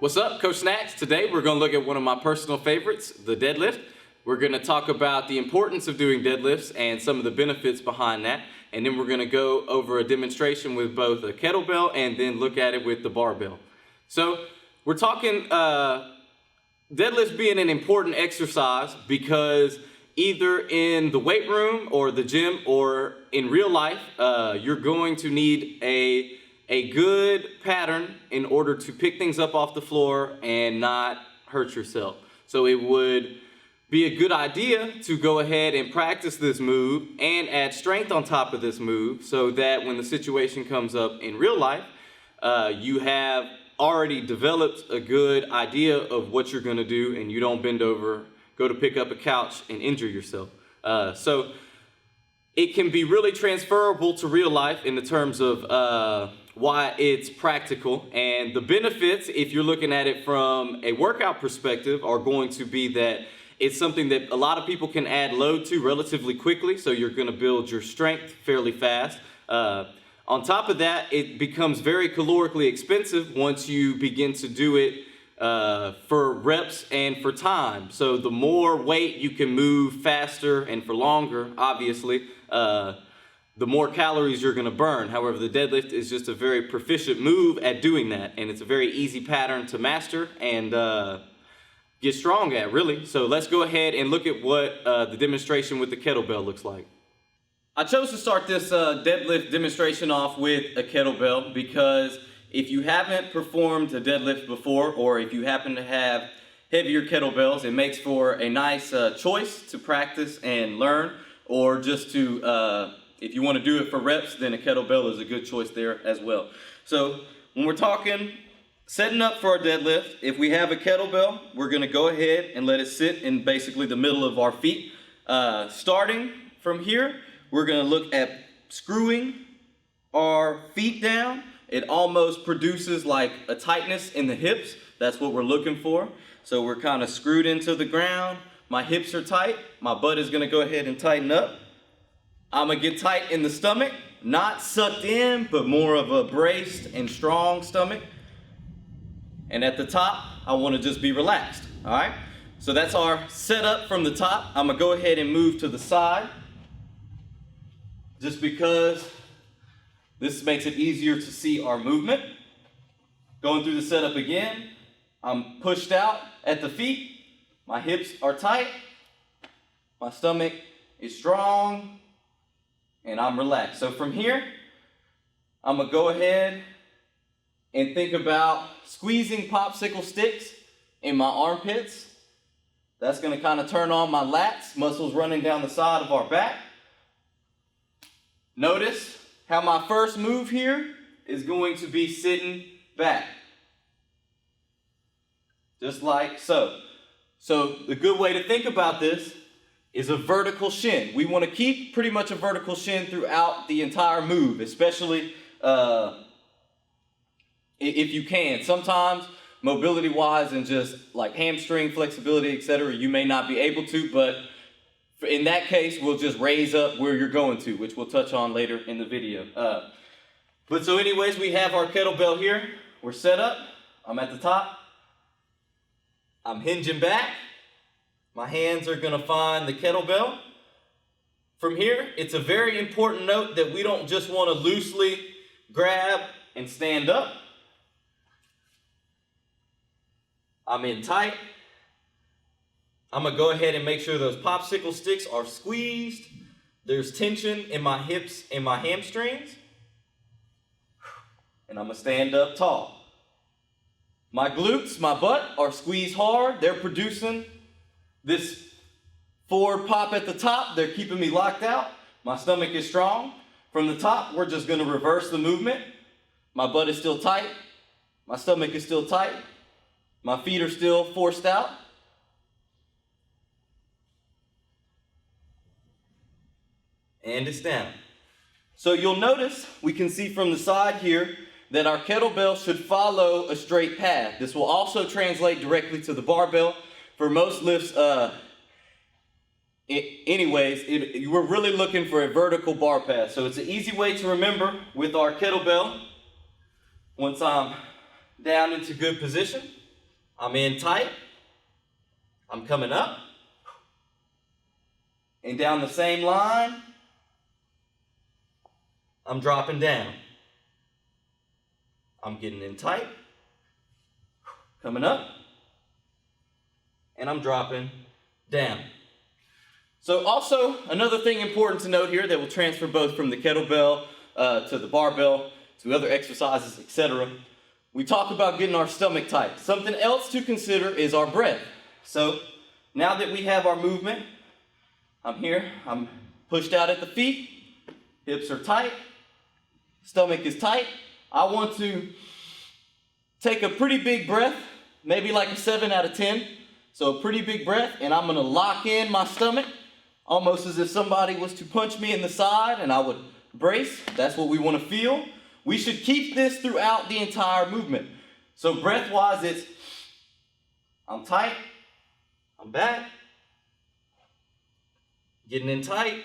What's up, Coach Snacks? Today we're going to look at one of my personal favorites, the deadlift. We're going to talk about the importance of doing deadlifts and some of the benefits behind that. And then we're going to go over a demonstration with both a kettlebell and then look at it with the barbell. So we're talking deadlifts being an important exercise because either in the weight room or the gym or in real life, you're going to need a good pattern in order to pick things up off the floor and not hurt yourself. So it would be a good idea to go ahead and practice this move and add strength on top of this move so that when the situation comes up in real life, you have already developed a good idea of what you're gonna do and you don't bend over, go to pick up a couch and injure yourself. So it can be really transferable to real life in the terms of why it's practical, and the benefits, if you're looking at it from a workout perspective, are going to be that it's something that a lot of people can add load to relatively quickly, so you're going to build your strength fairly fast. On top of that, it becomes very calorically expensive once you begin to do it for reps and for time. So the more weight you can move faster and for longer, obviously, the more calories you're going to burn. However, the deadlift is just a very proficient move at doing that, and it's a very easy pattern to master and get strong at, really. So let's go ahead and look at what the demonstration with the kettlebell looks like. I chose to start this deadlift demonstration off with a kettlebell because if you haven't performed a deadlift before, or if you happen to have heavier kettlebells, it makes for a nice choice to practice and learn, or just to if you want to do it for reps, then a kettlebell is a good choice there as well. So when we're talking setting up for a deadlift, if we have a kettlebell, we're going to go ahead and let it sit in basically the middle of our feet. Starting from here, we're going to look at screwing our feet down. It almost produces like a tightness in the hips. That's what we're looking for. So we're kind of screwed into the ground. My hips are tight. My butt is going to go ahead and tighten up. I'm going to get tight in the stomach, not sucked in, but more of a braced and strong stomach. And at the top, I want to just be relaxed, all right? So that's our setup from the top. I'm going to go ahead and move to the side just because this makes it easier to see our movement. Going through the setup again, I'm pushed out at the feet. My hips are tight. My stomach is strong. And I'm relaxed. So from here, I'm going to go ahead and think about squeezing popsicle sticks in my armpits. That's going to kind of turn on my lats, muscles running down the side of our back. Notice how my first move here is going to be sitting back. Just like so. So the good way to think about this is a vertical shin. We want to keep pretty much a vertical shin throughout the entire move, especially if you can. Sometimes mobility-wise and just like hamstring flexibility, etc., you may not be able to, but in that case, we'll just raise up where you're going to, which we'll touch on later in the video. But so anyways, we have our kettlebell here. We're set up. I'm at the top. I'm hinging back. My hands are going to find the kettlebell. From here, it's a very important note that we don't just want to loosely grab and stand up. I'm in tight. I'm going to go ahead and make sure those popsicle sticks are squeezed. There's tension in my hips and my hamstrings. And I'm going to stand up tall. My glutes, my butt are squeezed hard. They're producing this forward pop at the top. They're keeping me locked out. My stomach is strong. From the top, we're just going to reverse the movement. My butt is still tight. My stomach is still tight. My feet are still forced out. And it's down. So you'll notice, we can see from the side here, that our kettlebell should follow a straight path. This will also translate directly to the barbell. For most lifts, we're really looking for a vertical bar path. So it's an easy way to remember with our kettlebell. Once I'm down into good position, I'm in tight. I'm coming up. And down the same line, I'm dropping down. I'm getting in tight, coming up, and I'm dropping down. So also, another thing important to note here that will transfer both from the kettlebell to the barbell, to other exercises, etc. We talk about getting our stomach tight. Something else to consider is our breath. So now that we have our movement, I'm here, I'm pushed out at the feet, hips are tight, stomach is tight. I want to take a pretty big breath, maybe like a 7 out of 10. So a pretty big breath, and I'm gonna lock in my stomach, almost as if somebody was to punch me in the side and I would brace. That's what we wanna feel. We should keep this throughout the entire movement. So breath-wise, it's, I'm tight, I'm back, getting in tight,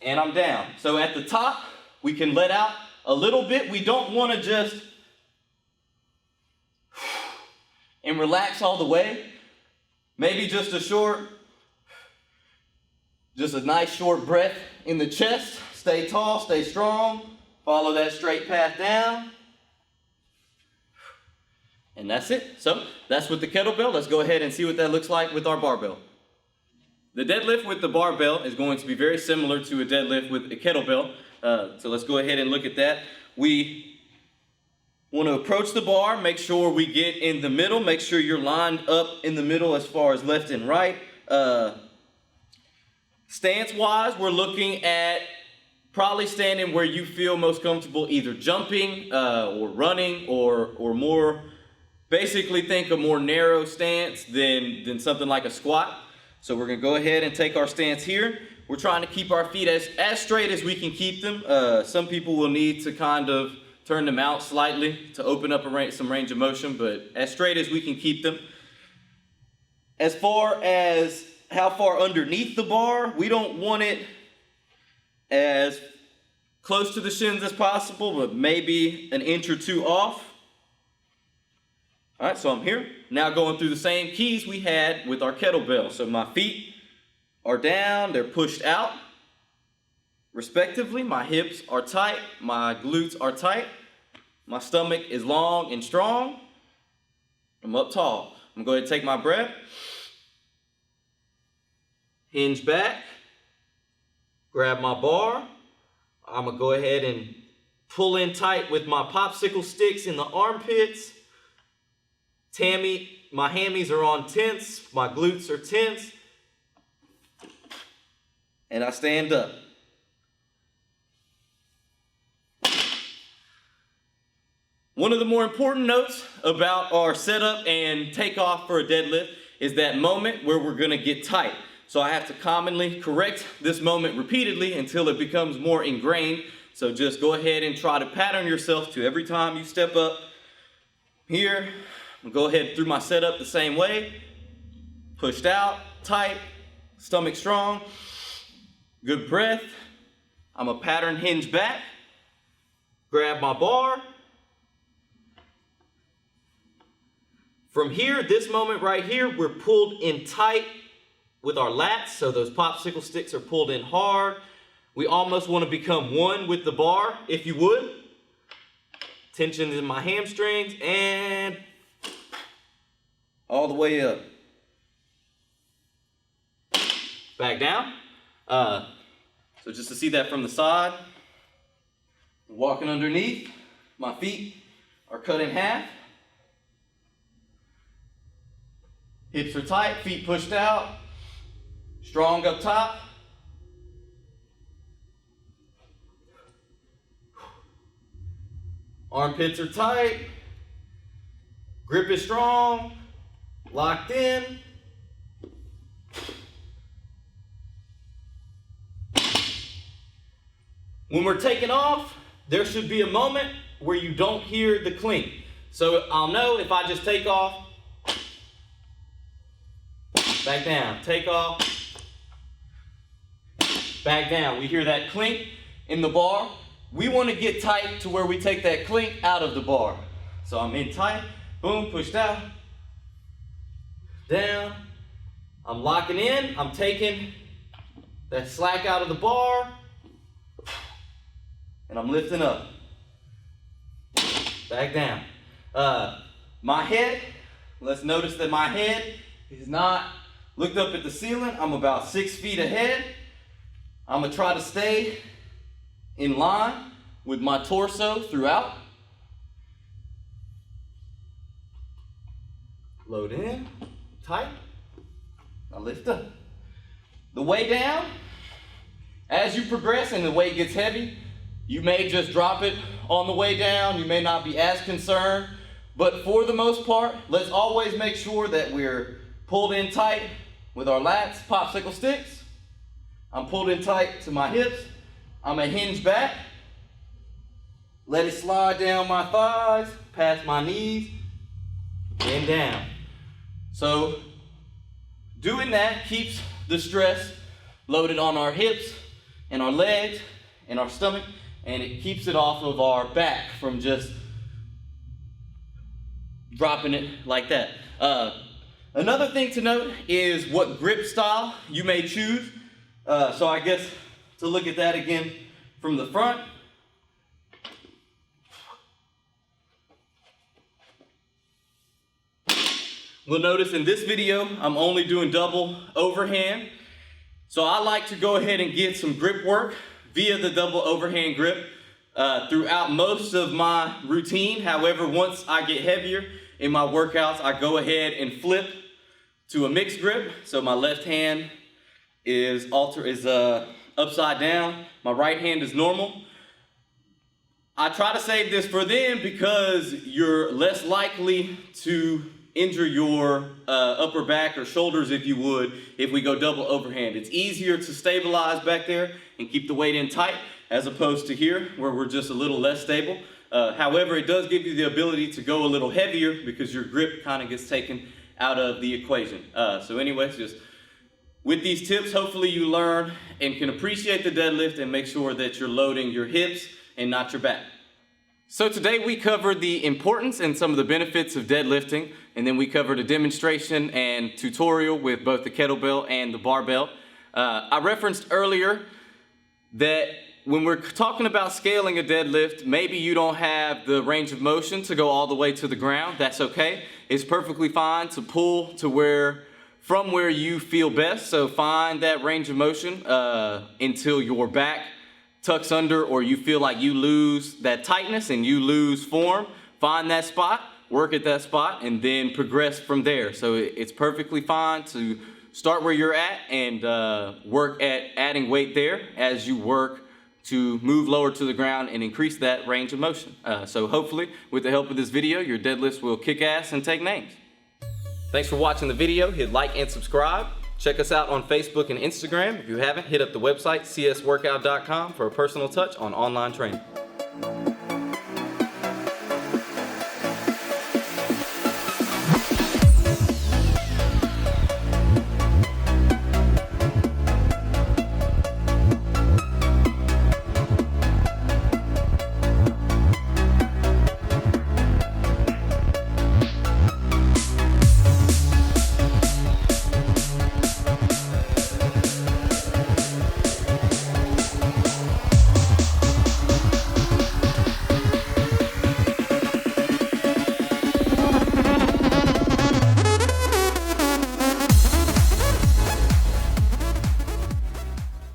and I'm down. So at the top, we can let out a little bit. We don't want to just and relax all the way. Maybe just a short, just a nice short breath in the chest. Stay tall, stay strong. Follow that straight path down. And that's it. So that's with the kettlebell. Let's go ahead and see what that looks like with our barbell. The deadlift with the barbell is going to be very similar to a deadlift with a kettlebell. So let's go ahead and look at that. We want to approach the bar, make sure we get in the middle, make sure you're lined up in the middle as far as left and right. Stance-wise, we're looking at probably standing where you feel most comfortable, either jumping or running or more, basically think a more narrow stance than something like a squat. So we're gonna go ahead and take our stance here. We're trying to keep our feet as straight as we can keep them. Some people will need to kind of turn them out slightly to open up some range of motion, but as straight as we can keep them. As far as how far underneath the bar, we don't want it as close to the shins as possible, but maybe an inch or two off. All right, so I'm here. Now going through the same keys we had with our kettlebell. So my feet are down, they're pushed out, respectively. My hips are tight, my glutes are tight. My stomach is long and strong. I'm up tall. I'm gonna go ahead and take my breath. Hinge back, grab my bar. I'm gonna go ahead and pull in tight with my popsicle sticks in the armpits. My hammies are on tense, my glutes are tense, and I stand up. One of the more important notes about our setup and takeoff for a deadlift is that moment where we're gonna get tight. So I have to commonly correct this moment repeatedly until it becomes more ingrained. So just go ahead and try to pattern yourself to every time you step up here. I'll go ahead through my setup the same way. Pushed out, tight, stomach strong, good breath. I'm a pattern hinge back, grab my bar. From here, this moment right here, we're pulled in tight with our lats, so those popsicle sticks are pulled in hard. We almost want to become one with the bar, if you would. Tension in my hamstrings, and all the way up. Back down. So just to see that from the side, walking underneath, my feet are cut in half. Hips are tight, feet pushed out, strong up top. Armpits are tight, grip is strong, locked in. When we're taking off, there should be a moment where you don't hear the clink. So I'll know if I just take off, back down, take off, back down. We hear that clink in the bar. we want to get tight to where we take that clink out of the bar. So I'm in tight, boom, pushed out, down. I'm locking in, I'm taking that slack out of the bar, and I'm lifting up. Back down. My head, let's notice that my head is not looked up at the ceiling. I'm about 6 feet ahead. I'm gonna try to stay in line with my torso throughout. Load in, tight. Now lift up. The way down, as you progress and the weight gets heavy, you may just drop it on the way down. You may not be as concerned, but for the most part, let's always make sure that we're pulled in tight with our lats, popsicle sticks. I'm pulled in tight to my hips. I'm gonna hinge back. Let it slide down my thighs, past my knees, and down. So doing that keeps the stress loaded on our hips and our legs and our stomach, and it keeps it off of our back from just dropping it like that. Another thing to note is what grip style you may choose. So I guess to look at that again from the front. We'll notice in this video, I'm only doing double overhand. So I like to go ahead and get some grip work via the double overhand grip throughout most of my routine. However, once I get heavier in my workouts, I go ahead and flip to a mixed grip. So my left hand is upside down. My right hand is normal. I try to save this for them because you're less likely to injure your upper back or shoulders, if you would, if we go double overhand. It's easier to stabilize back there and keep the weight in tight as opposed to here where we're just a little less stable. However, it does give you the ability to go a little heavier because your grip kind of gets taken out of the equation. So anyways, just with these tips, hopefully you learn and can appreciate the deadlift and make sure that you're loading your hips and not your back. So today we covered the importance and some of the benefits of deadlifting, and then we covered a demonstration and tutorial with both the kettlebell and the barbell. I referenced earlier that when we're talking about scaling a deadlift, maybe you don't have the range of motion to go all the way to the ground. That's okay. It's perfectly fine to pull to from where you feel best. So find that range of motion until your back tucks under or you feel like you lose that tightness and you lose form. Find that spot, work at that spot, and then progress from there. So it's perfectly fine to start where you're at and work at adding weight there as you work to move lower to the ground and increase that range of motion. So hopefully with the help of this video, your deadlifts will kick ass and take names. Thanks for watching the video. Hit like and subscribe. Check us out on Facebook and Instagram. If you haven't, hit up the website csworkout.com for a personal touch on online training.